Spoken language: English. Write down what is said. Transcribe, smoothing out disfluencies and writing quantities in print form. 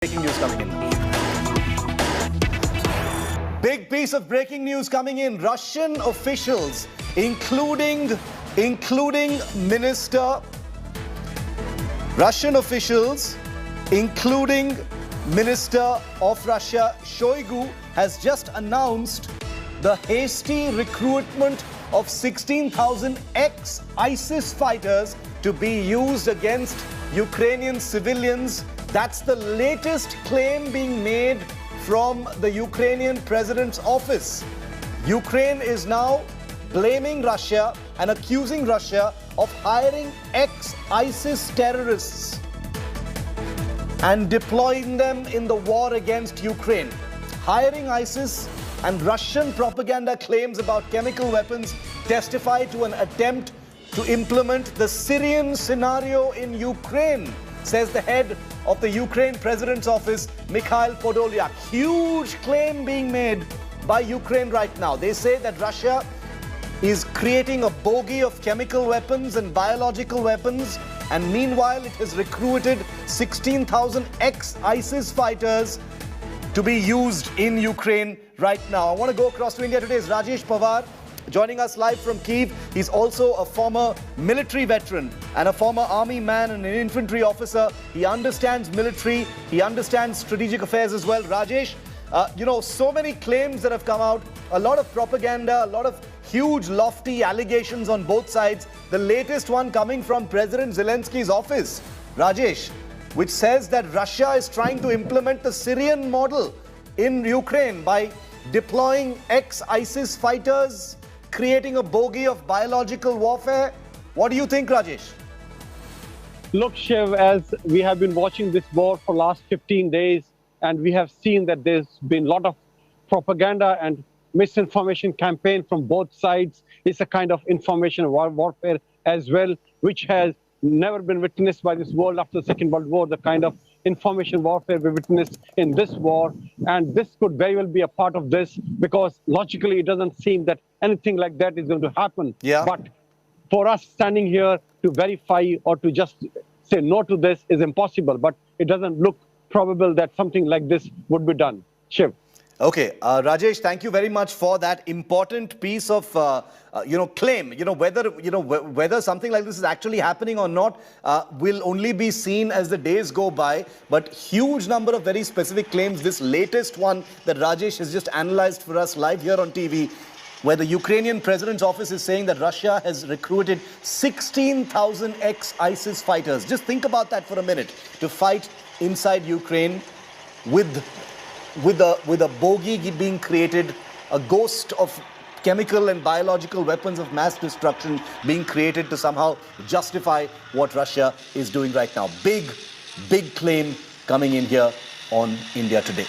Breaking news coming in. Big piece of breaking news coming in. Russian officials, including Minister of Russia, Shoigu, has just announced the hasty recruitment of 16,000 ex-ISIS fighters to be used against Ukrainian civilians. That's the latest claim being made from the Ukrainian president's office. Ukraine is now blaming Russia and accusing Russia of hiring ex-ISIS terrorists and deploying them in the war against Ukraine. Hiring ISIS and Russian propaganda claims about chemical weapons testify to an attempt to implement the Syrian scenario in Ukraine, says the head of the Ukraine president's office, Mikhail Podolyak. Huge claim being made by Ukraine right now. They say that Russia is creating a bogey of chemical weapons and biological weapons, and meanwhile it has recruited 16,000 ex-ISIS fighters to be used in Ukraine right now. I want to go across to India today. Is Rajesh Pawar joining us live from Kyiv. He's also a former military veteran and a former army man and an infantry officer. He understands military, he understands strategic affairs as well. Rajesh, so many claims that have come out, a lot of propaganda, a lot of huge lofty allegations on both sides. The latest one coming from President Zelensky's office, Rajesh, which says that Russia is trying to implement the Syrian model in Ukraine by deploying ex-ISIS fighters, creating a bogey of biological warfare. What do you think, Rajesh? Look, Shiv, as we have been watching this war for last 15 days, and we have seen that there's been a lot of propaganda and misinformation campaign from both sides. It's a kind of information warfare as well, which has never been witnessed by this world after the Second World War, the kind of information warfare we witnessed in this war. And this could very well be a part of this, because logically it doesn't seem that anything like that is going to happen. Yeah. But for us standing here to verify or to just say no to this is impossible. But it doesn't look probable that something like this would be done. Shiv. Okay, Rajesh, thank you very much for that important piece of, claim. Whether something like this is actually happening or not will only be seen as the days go by. But huge number of very specific claims. This latest one that Rajesh has just analyzed for us live here on TV, where the Ukrainian president's office is saying that Russia has recruited 16,000 ex-ISIS fighters. Just think about that for a minute. To fight inside Ukraine with a bogey being created, a ghost of chemical and biological weapons of mass destruction being created to somehow justify what Russia is doing right now. Big claim coming in here on India Today.